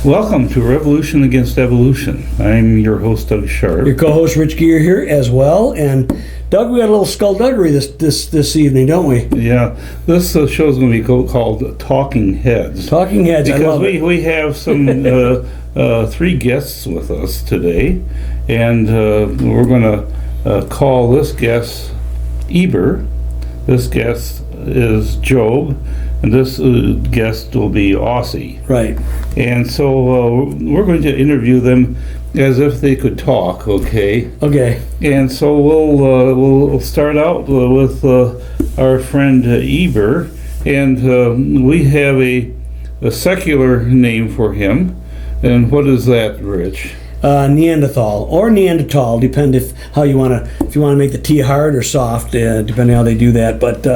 Welcome to Revolution Against Evolution. I'm your host, Doug Sharp. Your co-host Rich Gear here as well, and Doug, we got a little skullduggery this evening, don't we? Yeah, this show is going to be called Talking Heads. Talking Heads, because I love it. We have some three guests with us today, and we're going to call this guest Eber. This guest is Job, and this guest will be Aussie. Right. And so we're going to interview them as if they could talk, okay? Okay. And so we'll start out with our friend Eber, and we have a secular name for him. And what is that, Rich? Neanderthal or Neanderthal, depend if you want to make the T hard or soft, depending how they do that. But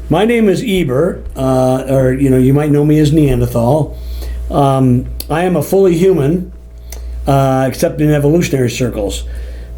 my name is Eber, or you might know me as Neanderthal. I am a fully human, except in evolutionary circles.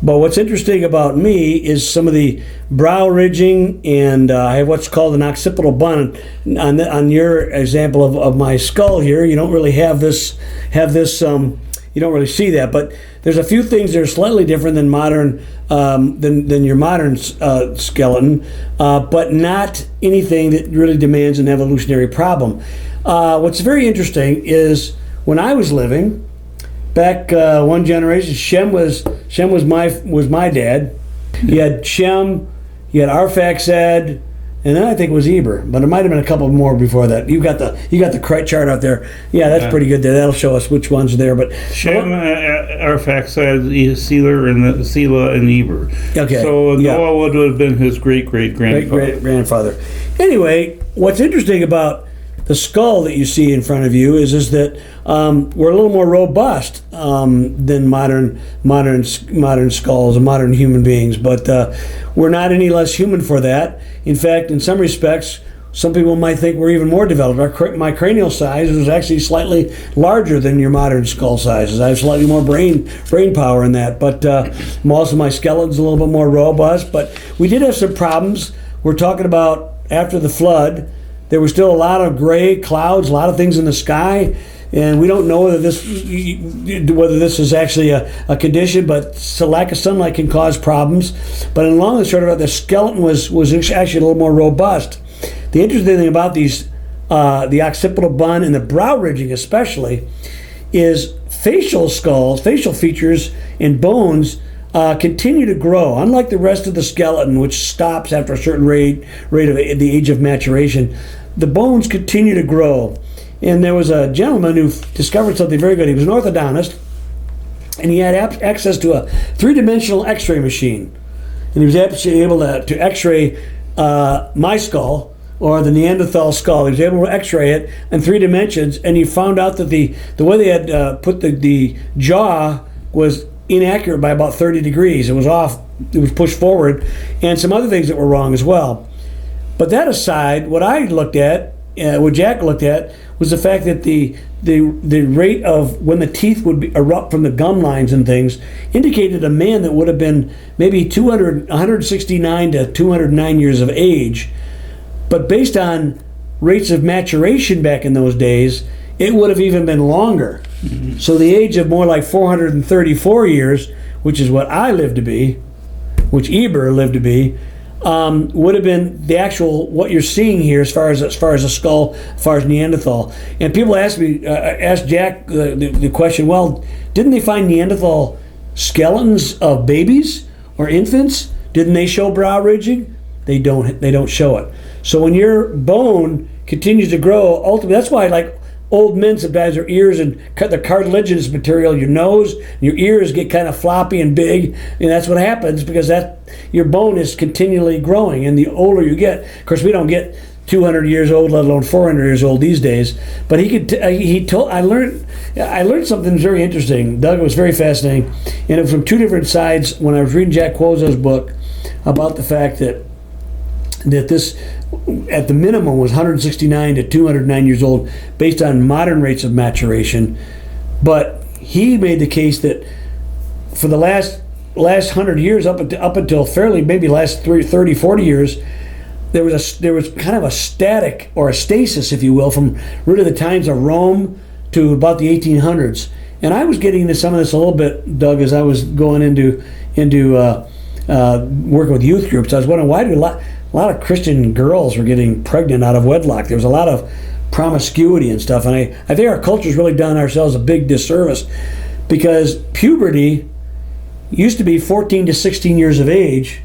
But what's interesting about me is some of the brow ridging, and I have what's called an occipital bun. On your example of my skull here, you don't really have this. You don't really see that, but there's a few things that are slightly different than modern than your modern skeleton, but not anything that really demands an evolutionary problem. What's very interesting is when I was living back one generation, Shem was my dad. You had Shem, you had Arphaxad, and then I think it was Eber, but it might have been a couple more before that. You got the chart out there. Yeah, that's pretty good there. That'll show us which one's there. But Shem, Arphaxad, Sela, and Eber. Okay. So Noah would have been his great-great-grandfather. Great-grandfather. Anyway, what's interesting about the skull that you see in front of you is that we're a little more robust than modern skulls and modern human beings, but we're not any less human for that. In fact, in some respects, some people might think we're even more developed. My cranial size was actually slightly larger than your modern skull sizes. I have slightly more brain power in that, but also my skeleton's a little bit more robust. But we did have some problems. We're talking about after the flood. There was still a lot of gray clouds, a lot of things in the sky, and we don't know whether this is actually a condition, but lack of sunlight can cause problems. But in the long and short of it, the skeleton was actually a little more robust. The interesting thing about these, the occipital bun and the brow ridging especially, is facial features and bones continue to grow. Unlike the rest of the skeleton, which stops after a certain rate of the age of maturation, the bones continue to grow. And there was a gentleman who discovered something very good. He was an orthodontist, and he had access to a three-dimensional x-ray machine. And he was actually able to x-ray my skull, or the Neanderthal skull. He was able to x-ray it in 3 dimensions, and he found out that the way they had put the jaw was inaccurate by about 30 degrees. It was off, it was pushed forward, and some other things that were wrong as well. But that aside, what Jack looked at was the fact that the rate of when the teeth would erupt from the gum lines and things indicated a man that would have been maybe 169 to 209 years of age. But based on rates of maturation back in those days, it would have even been longer. Mm-hmm. So the age of more like 434 years, which is what I lived to be, which Eber lived to be, would have been the actual what you're seeing here as far as a skull, as far as Neanderthal. And people ask Jack the question, well, didn't they find Neanderthal skeletons of babies or infants? Didn't they show brow ridging? They don't show it. So when your bone continues to grow, ultimately, that's why like old men sometimes their ears and the cartilaginous material, your nose, your ears get kind of floppy and big, and that's what happens because your bone is continually growing, and the older you get, of course, we don't get 200 years old, let alone 400 years old these days. But I learned something very interesting. Doug, it was very fascinating, and it was from 2 different sides when I was reading Jack Cuozzo's book about the fact that this, at the minimum, was 169 to 209 years old based on modern rates of maturation. But he made the case that for the last 100 years, up until fairly maybe last 30, 40 years, there was kind of a static or a stasis, if you will, from really the times of Rome to about the 1800s. And I was getting into some of this a little bit, Doug, as I was going into working with youth groups. I was wondering, why do a lot of Christian girls were getting pregnant out of wedlock? There was a lot of promiscuity and stuff, and I think our culture's really done ourselves a big disservice, because puberty used to be 14 to 16 years of age,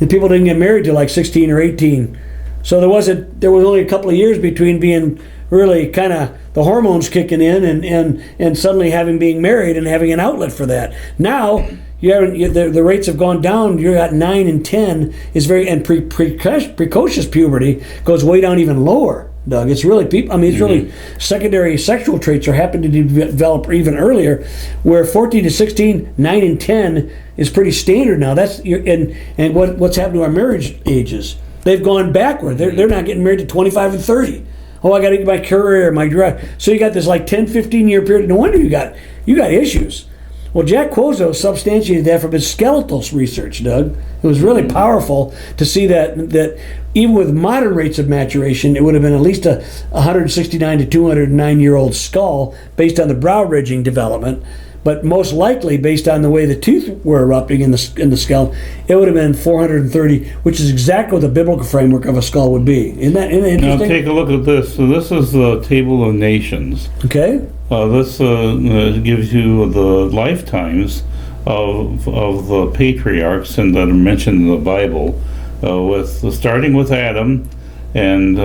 and people didn't get married till like 16 or 18. So there was only a couple of years between being really kind of the hormones kicking in and suddenly being married and having an outlet for that. Now the rates have gone down. You're at 9 and 10 is precocious puberty goes way down even lower, Doug. It's really really secondary sexual traits are happening to develop even earlier, where 14 to 16, 9 and 10 is pretty standard now. And what's happened to our marriage ages? They've gone backward. They're not getting married to 25 and 30. Oh, I got to get my career, my drive. So you got this like 10, 15 year period. No wonder you got issues. Well, Jack Cuozzo substantiated that from his skeletal research, Doug. It was really powerful to see that even with modern rates of maturation, it would have been at least a 169 to 209-year-old skull based on the brow ridging development. But most likely, based on the way the teeth were erupting in the skull, it would have been 430, which is exactly what the biblical framework of a skull would be. Isn't that interesting? Now take a look at this. So this is the Table of Nations. Okay. This gives you the lifetimes of the patriarchs that are mentioned in the Bible, starting with Adam and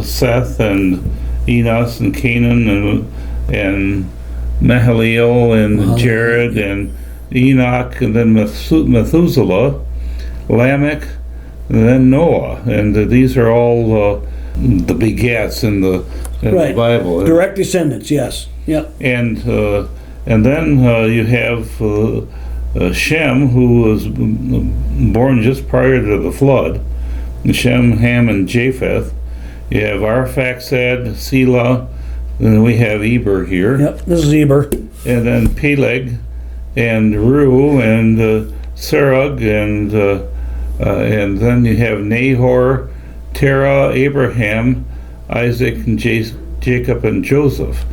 Seth and Enos and Canaan and Mahalalel and Jared and Enoch, and then Methuselah, Lamech, and then Noah. And these are all the begats in the Bible. Direct descendants, yes. Yep. And then you have Shem, who was born just prior to the flood. Shem, Ham, and Japheth. You have Arphaxad, Selah. Then we have Eber here. Yep, this is Eber. And then Peleg, and Reu, and Serug, and then you have Nahor, Terah, Abraham, Isaac, and Jacob, and Joseph.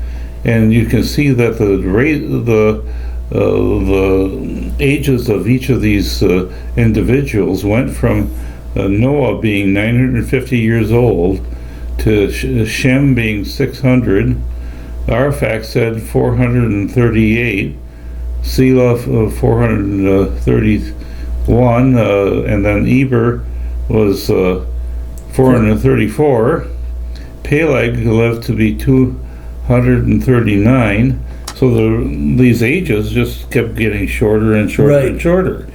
And you can see that the ages of each of these individuals went from Noah being 950 years old to Shem being 600, Arphaxad 438, Selah 431, and then Eber was 434. Peleg lived to be 239. So these ages just kept getting shorter and shorter and shorter.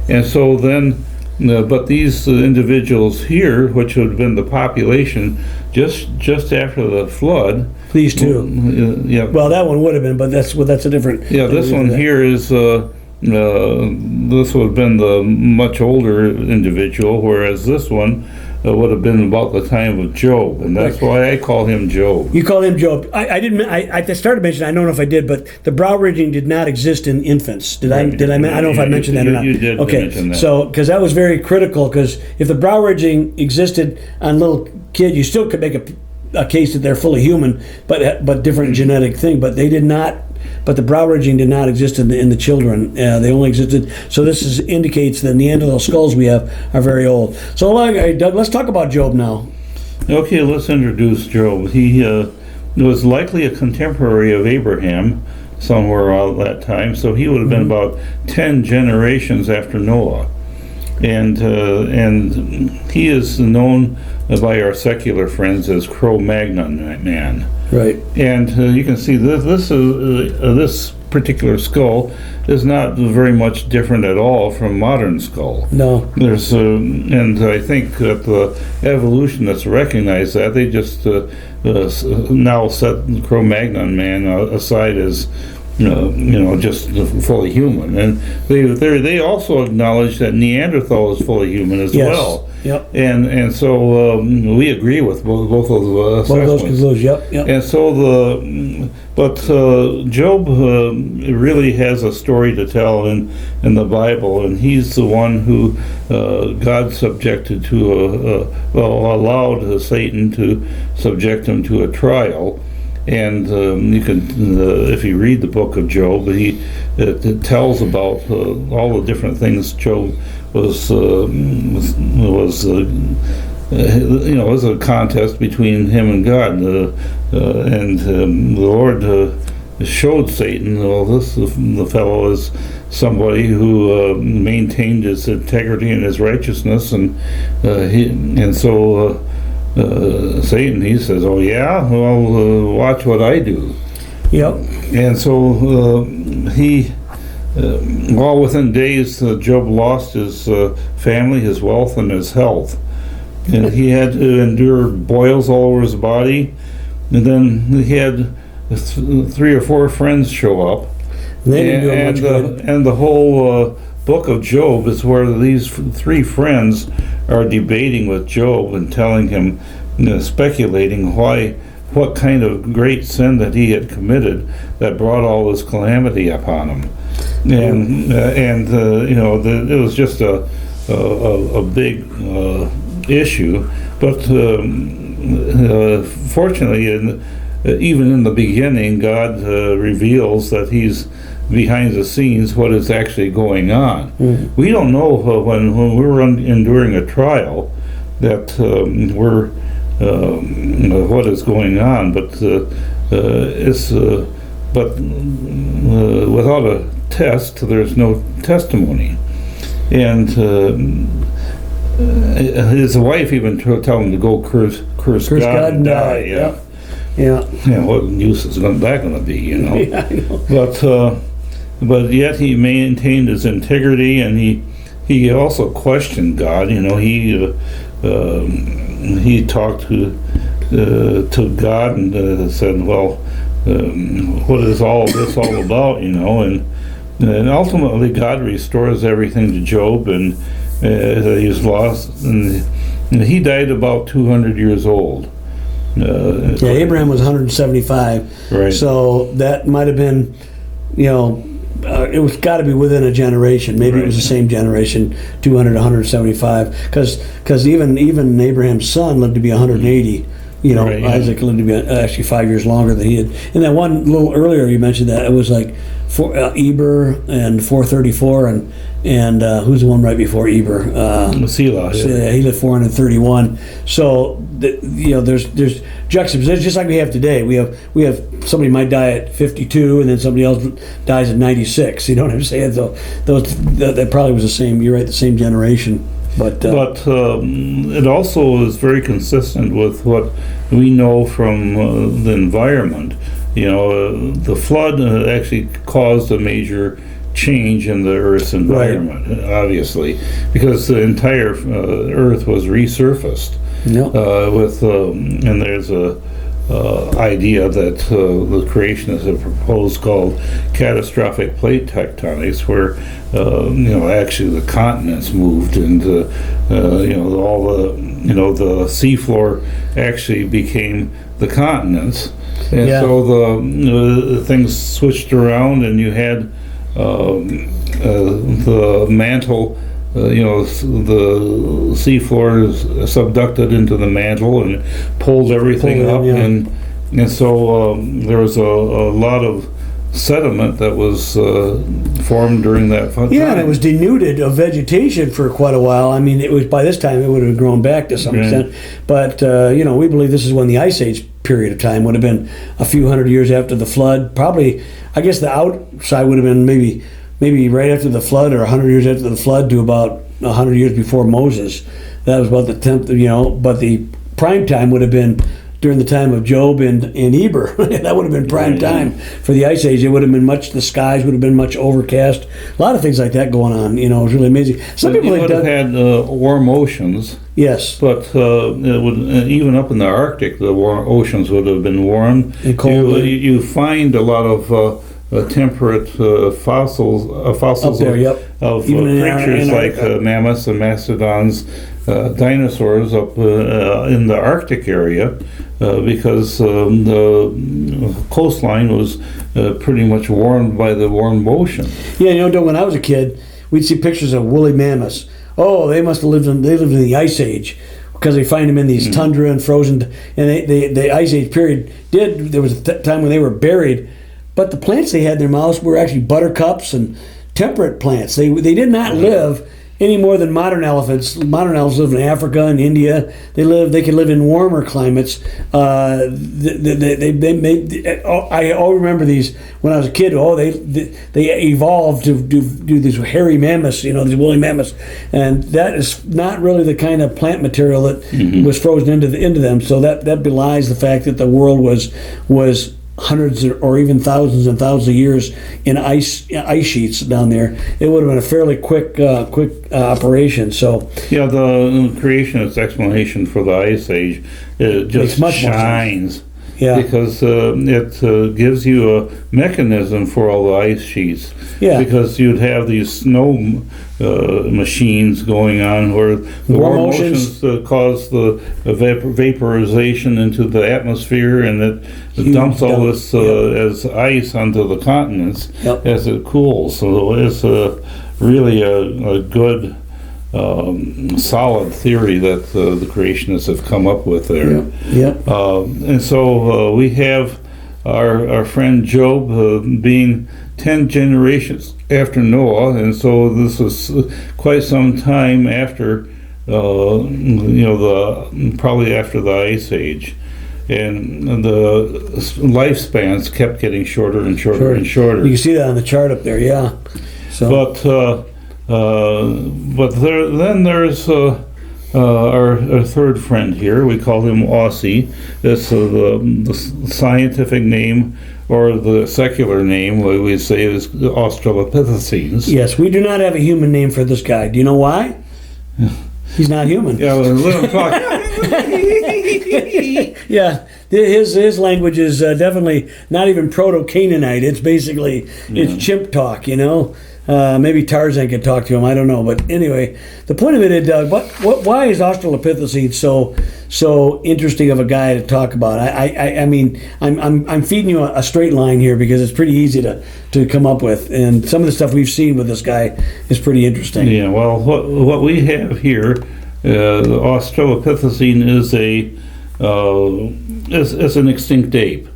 And so then, but these individuals here, which would have been the population just after the flood. These two. Yeah. Well, that one would have been, but that's a different. Yeah, this one here is, this would have been the much older individual, whereas this one would have been about the time of Job, and that's why I call him Job. You call him Job. I didn't. I started mentioning. I don't know if I did, but the brow ridging did not exist in infants. Did I? I don't know if I mentioned that or not. You did mention that. So, because that was very critical. Because if the brow ridging existed on little kids, you still could make a case that they're fully human, but different genetic thing. But they did not. But the brow ridging did not exist in the children. They only existed. So this indicates the Neanderthal skulls we have are very old. So, Doug, let's talk about Job now. Okay, let's introduce Job. He was likely a contemporary of Abraham, somewhere around that time. So he would have been about 10 generations after Noah, and he is known by our secular friends as Cro-Magnon man. Right. And you can see this particular skull is not very much different at all from modern skull. No. There's and I think that the evolutionists recognize that. They just now set Cro-Magnon man aside as just fully human, and they also acknowledge that Neanderthal is fully human as well. Yep. And so we agree with both of those Both of those assessments. conclusions. Yep. Yep. And so Job really has a story to tell in the Bible, and he's the one who God subjected to allowed Satan to subject him to a trial. And you can, if you read the book of Job, it tells about all the different things Job was it was a contest between him and God, and the Lord showed Satan, well, the fellow is somebody who maintained his integrity and his righteousness, and so Satan, he says, "Oh yeah, well, watch what I do." Yep. And so all within days, Job lost his family, his wealth, and his health. And he had to endure boils all over his body. And then he had 3 or 4 friends show up. They didn't do him much good. And the whole book of Job is where these 3 friends are debating with Job and telling him, speculating what kind of great sin that he had committed that brought all this calamity upon him. And it was just a big issue, but fortunately, even in the beginning, God reveals that He's behind the scenes what is actually going on. Mm-hmm. We don't know when we're enduring a trial that we're what is going on, but without a test, there's no testimony. And his wife even told him to go curse God and die. Yeah. Yeah. What use is that going to be? Yeah, I know. But yet he maintained his integrity, and he also questioned God. He talked to God and said, "Well, what is all this all about?" And ultimately God restores everything to Job, and he's lost, and he died about 200 years old. Abraham was 175. Right. So that might have been, it was got to be within a generation. Maybe It was the same generation, 200 to 175. Because even Abraham's son lived to be 180. Isaac lived to be actually 5 years longer than he had. And that one little earlier you mentioned that it was like Eber and 434, and who's the one right before Eber? Selah. Yeah, he lived 431. So there's juxtaposition, just like we have today. We have somebody might die at 52, and then somebody else dies at 96. You know what I'm saying? So that probably was the same. You're right, the same generation. But it also is very consistent with what we know from the environment. The flood actually caused a major change in the Earth's environment, right. Obviously, because the entire Earth was resurfaced. Yep. And there's a idea that the creationists have proposed called catastrophic plate tectonics, where actually the continents moved, and all the seafloor actually became the continents, and so the things switched around, and you had the mantle. The seafloor is subducted into the mantle and pulled everything up, and so there was a lot of sediment that was formed during that time. Yeah, and it was denuded of vegetation for quite a while. I mean, it was by this time it would have grown back to some extent, but we believe this is when the Ice Age period of time would have been a few hundred years after the flood. Probably, I guess the outside would have been maybe right after the flood, or 100 years after the flood, to about 100 years before Moses. That was about the 10th, but the prime time would have been during the time of Job and Eber. That would have been prime time for the Ice Age. It would have been the skies would have been much overcast. A lot of things like that going on. It was really amazing. Some people would have had warm oceans. Yes. But it would, even up in the Arctic, the oceans would have been warm. And cold. You find a lot of temperate fossils up there, of creatures like mammoths and mastodons dinosaurs up in the Arctic area because the coastline was pretty much warmed by the warm ocean. Yeah, when I was a kid, we'd see pictures of woolly mammoths. Oh, they must have lived in the Ice Age, because they find them in these tundra and frozen. And the Ice Age period there was a time when they were buried, but the plants they had in their mouths were actually buttercups and temperate plants. They did not live any more than modern elephants. Modern elephants live in Africa and India. They can live in warmer climates. I all remember these when I was a kid. They evolved to do these hairy mammoths, these woolly mammoths, and that is not really the kind of plant material that was frozen into them. So that belies the fact that the world was hundreds or even thousands and thousands of years in ice sheets down there. It would have been a fairly quick operation. So yeah, the creationist explanation for the Ice Age just shines. Yeah, because it gives you a mechanism for all the ice sheets. Yeah, because you'd have these snow machines going on where the warm oceans cause the vaporization into the atmosphere, and it dumps all this as ice onto the continents as it cools. So it's really a good solid theory that the creationists have come up with there. And so we have our friend Job being 10 generations after Noah, and so this was quite some time after, probably after the Ice Age. And the lifespans kept getting shorter and shorter and shorter. You can see that on the chart up there, yeah. So. But there's our third friend here. We call him Aussie. That's the scientific name, or the secular name, what we say, is Australopithecines. Yes, we do not have a human name for this guy. Do you know why? He's not human. Yeah, well, let him talk. Yeah, his language is definitely not even Proto-Canaanite. It's basically it's chimp talk, Maybe Tarzan could talk to him. I don't know, but anyway, the point of it, Doug. Why is Australopithecines so interesting of a guy to talk about? I mean, I'm feeding you a straight line here because it's pretty easy to come up with, and some of the stuff we've seen with this guy is pretty interesting. Yeah. Well, what we have here, the Australopithecine is an extinct ape.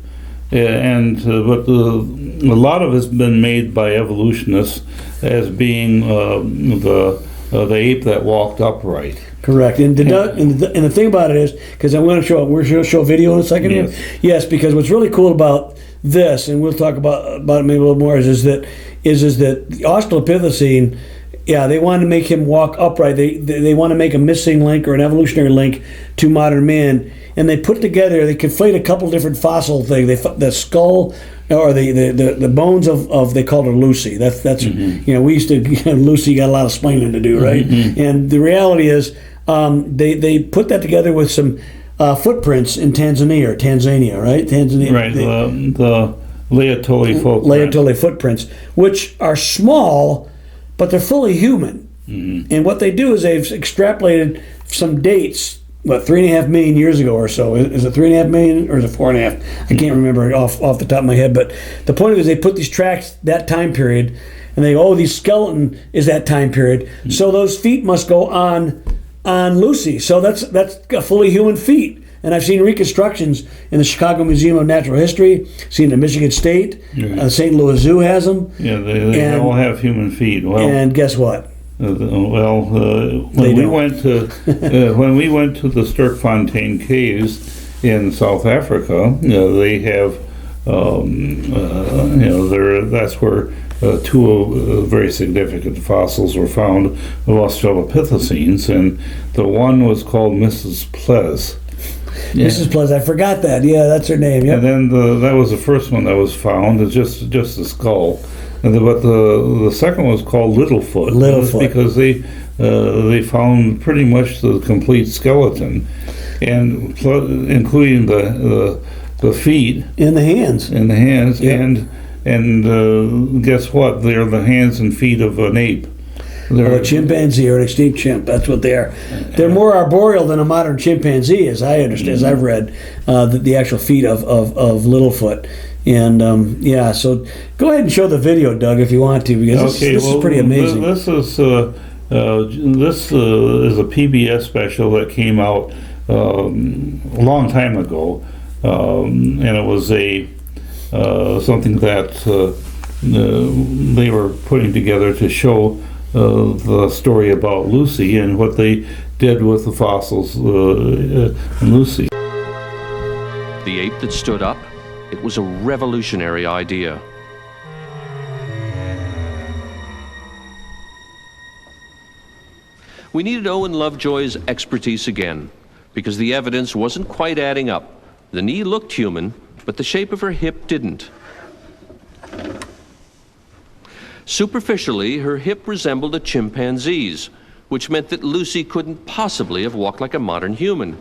But a lot of it's been made by evolutionists as being the ape that walked upright. Correct, and the thing about it is, because I'm going to show a video in a second here. Yes, because what's really cool about this, and we'll talk about it maybe a little more, is that the Australopithecine. Yeah, they want to make him walk upright. They want to make a missing link or an evolutionary link to modern man, and they conflate a couple different fossil things. The skull or the bones of they called her Lucy. That's we used to Lucy got a lot of explaining to do, right? And the reality is they put that together with some footprints in Tanzania, right? Tanzania, right? The Laetoli footprints, which are small, but they're fully human. And what they do is they've extrapolated some dates, 3.5 million years ago or so. Is it 3.5 million or is it 4.5? I can't remember off the top of my head. But the point is they put these tracks that time period, and they these skeleton is that time period. So those feet must go on Lucy. So that's a fully human feet. And I've seen reconstructions in the Chicago Museum of Natural History, seen in Michigan State, St. Louis Zoo has them. Yeah, they all have human feet. Well, and guess what? When we went to the Sterkfontein Caves in South Africa, they have that's where two very significant fossils were found of Australopithecines, and the one was called Mrs. Ples. Yeah. Mrs. Ples, I forgot that. Yeah, that's her name. Yep. And then that was the first one that was found. It's just the skull. But the second one was called Littlefoot. Because they found pretty much the complete skeleton, and including the feet and the hands. Yep. And guess what? They're the hands and feet of an ape. a chimpanzee or an extinct chimp. That's what they are. They're more arboreal than a modern chimpanzee, as I understand, as I've read the actual feet of Littlefoot. And so go ahead and show the video, Doug, if you want to, because this is pretty amazing. This is a PBS special that came out a long time ago, and it was something that they were putting together to show the story about Lucy and what they did with the fossils in Lucy. The ape that stood up, it was a revolutionary idea. We needed Owen Lovejoy's expertise again, because the evidence wasn't quite adding up. The knee looked human, but the shape of her hip didn't. Superficially, her hip resembled a chimpanzee's, which meant that Lucy couldn't possibly have walked like a modern human.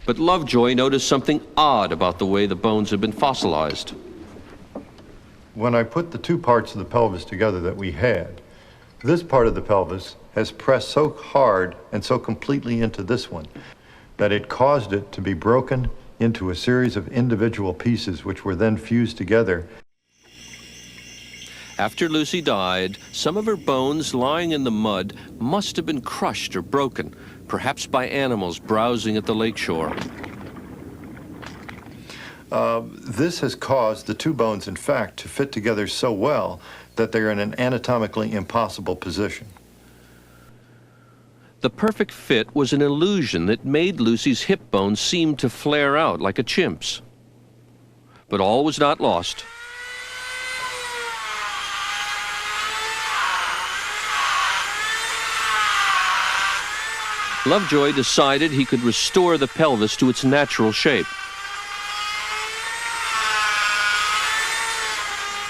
But Lovejoy noticed something odd about the way the bones had been fossilized. When I put the two parts of the pelvis together that we had, this part of the pelvis has pressed so hard and so completely into this one that it caused it to be broken into a series of individual pieces which were then fused together. After Lucy died, some of her bones lying in the mud must have been crushed or broken, perhaps by animals browsing at the lakeshore. This has caused the two bones, in fact, to fit together so well that they're in an anatomically impossible position. The perfect fit was an illusion that made Lucy's hip bones seem to flare out like a chimp's. But all was not lost. Lovejoy decided he could restore the pelvis to its natural shape.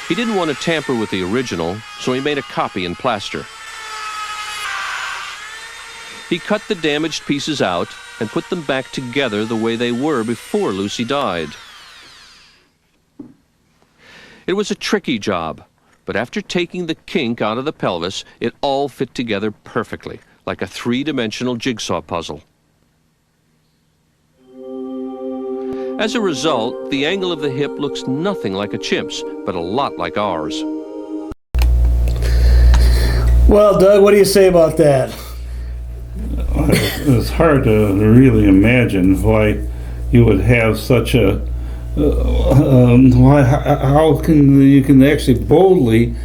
He didn't want to tamper with the original, so he made a copy in plaster. He cut the damaged pieces out and put them back together the way they were before Lucy died. It was a tricky job, but after taking the kink out of the pelvis, it all fit together perfectly, like a three-dimensional jigsaw puzzle. As a result, the angle of the hip looks nothing like a chimp's, but a lot like ours. Well, Doug, what do you say about that? It's hard to really imagine why you would have such a how you can actually boldly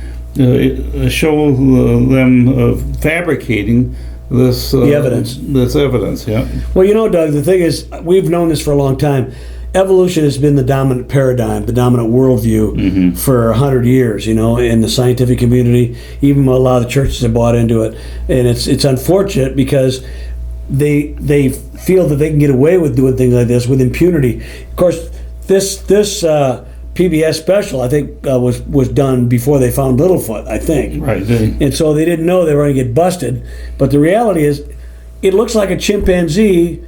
show them fabricating this evidence. This evidence, yeah. Well, Doug, the thing is, we've known this for a long time. Evolution has been the dominant paradigm, the dominant worldview for 100 years, in the scientific community. Even a lot of the churches have bought into it. And it's unfortunate because they feel that they can get away with doing things like this with impunity. Of course, this PBS special, I think, was done before they found Littlefoot, I think. Right. And so they didn't know they were going to get busted. But the reality is, it looks like a chimpanzee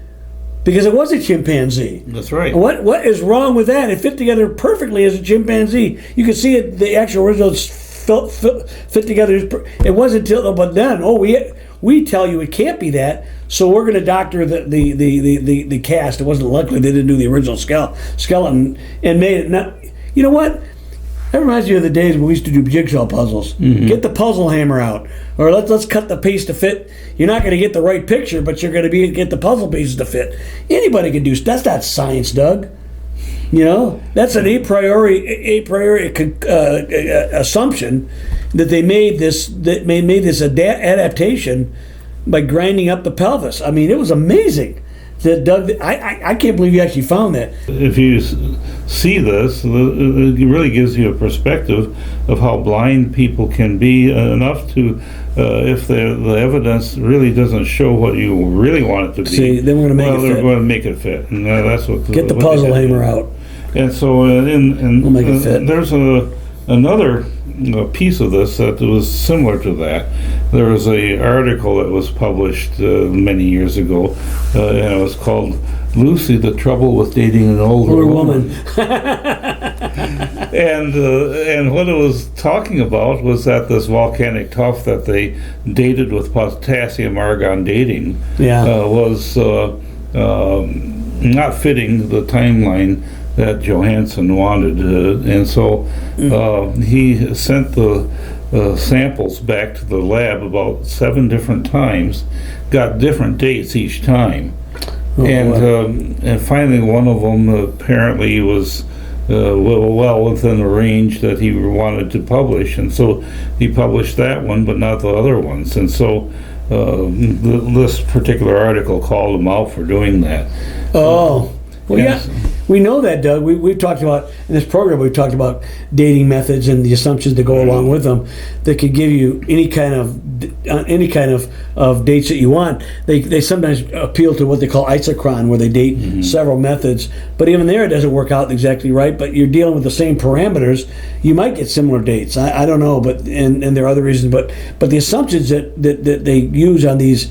because it was a chimpanzee. That's right. What is wrong with that? It fit together perfectly as a chimpanzee. You can see it. The actual original fit together. It wasn't until, but then, we tell you it can't be that. So we're going to doctor the cast. It wasn't luckily they didn't do the original skeleton and made it. Now, you know what? That reminds me of the days when we used to do jigsaw puzzles. Get the puzzle hammer out, or let's cut the piece to fit. You're not going to get the right picture, but you're going to get the puzzle pieces to fit. Anybody can do. That's not science, Doug. That's an a priori assumption that they made this adaptation by grinding up the pelvis. I mean, it was amazing. That Doug, I can't believe you actually found that. If you see this, it really gives you a perspective of how blind people can be enough to, if the evidence really doesn't show what you really want it to be. See, then we're going to make it fit. They're going to make it fit, and that's what. Get the puzzle hammer out. And so, We'll make it fit. There's another piece of this that was similar to that. There was an article that was published many years ago, and it was called "Lucy: The Trouble with Dating an Older Woman." And what it was talking about was that this volcanic tuff that they dated with potassium argon dating was not fitting the timeline that Johansen wanted, and so he sent the samples back to the lab about 7 different times, got different dates each time. And finally one of them apparently was well within the range that he wanted to publish, and so he published that one but not the other ones, and so this particular article called him out for doing that. Well, yeah, we know that, Doug. We've talked about, in this program, we've talked about dating methods and the assumptions that go along with them that could give you any kind of dates that you want. They sometimes appeal to what they call isochron, where they date several methods. But even there, it doesn't work out exactly right. But you're dealing with the same parameters. You might get similar dates. I don't know, but and there are other reasons. But the assumptions that they use on these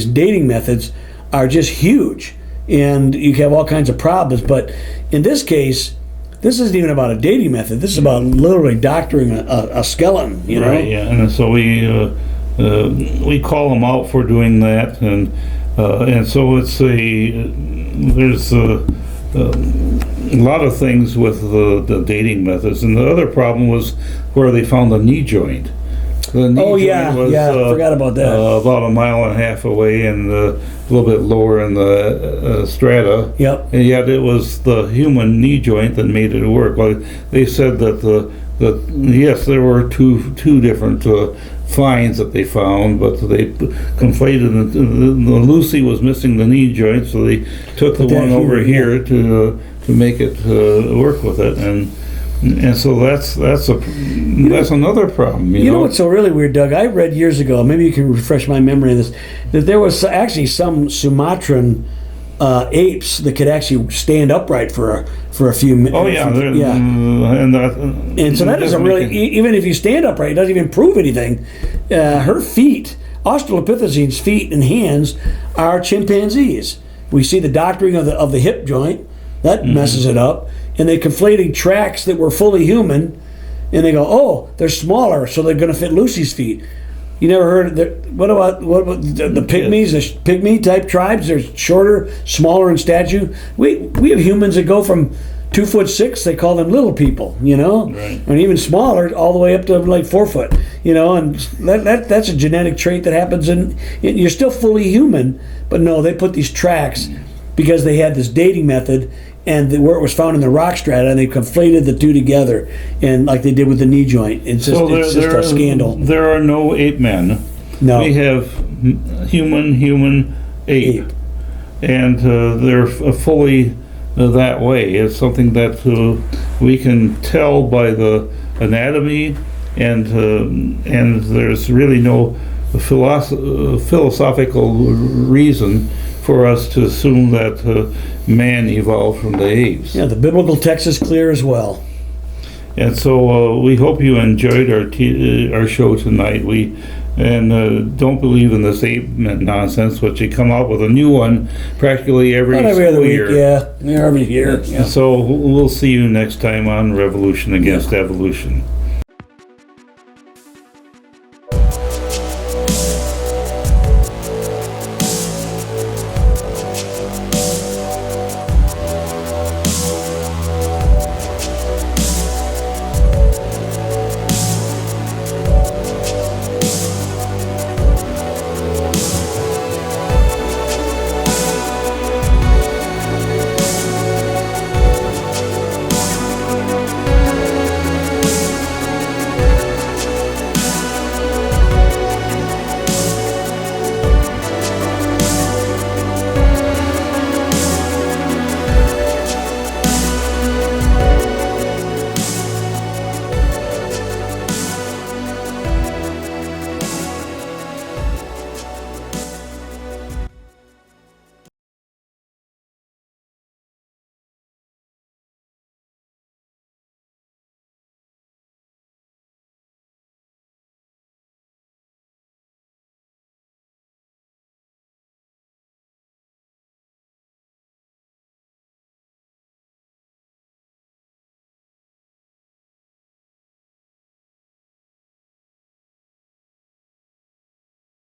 dating methods are just huge. And you have all kinds of problems. But in this case, this isn't even about a dating method. This is about literally doctoring a skeleton, you know? Right, yeah. And so we call them out for doing that. And so it's there's a lot of things with the dating methods. And the other problem was where they found the knee joint. The knee joint was, forgot about that. About 1.5 miles away and a little bit lower in the strata. Yep. And yet it was the human knee joint that made it work. Well, they said that yes, there were two different finds that they found, but they conflated the Lucy was missing the knee joint, so they took the one over here to make it work with it, and so that's another problem. You know what's so really weird, Doug? I read years ago, maybe you can refresh my memory of this, that there was actually some Sumatran apes that could actually stand upright for a few minutes. Oh yeah, and so that doesn't really, even if you stand upright, it doesn't even prove anything. Her feet, Australopithecine's feet and hands, are chimpanzees. We see the doctoring of the hip joint that messes it up, and they conflating tracks that were fully human, and they go, oh, they're smaller, so they're going to fit Lucy's feet. You never heard of what about the pygmies, the pygmy type tribes? They're shorter, smaller in stature. We have humans that go from 2'6", they call them little people, you know, right. And even smaller, all the way up to like 4 foot, you know, and that's a genetic trait that happens, and you're still fully human, but no, they put these tracks because they had this dating method. And where it was found in the rock strata, and they conflated the two together, and like they did with the knee joint. It's just a scandal. There are no ape men. No. We have human, ape. And they're fully that way. It's something that we can tell by the anatomy, and there's really no philosophical reason for us to assume that man evolved from the apes. Yeah, the biblical text is clear as well. And so we hope you enjoyed our show tonight. We don't believe in this ape nonsense, but you come out with a new one practically every other week, year. Yeah, every year. Yeah. So we'll see you next time on Revolution Against Evolution.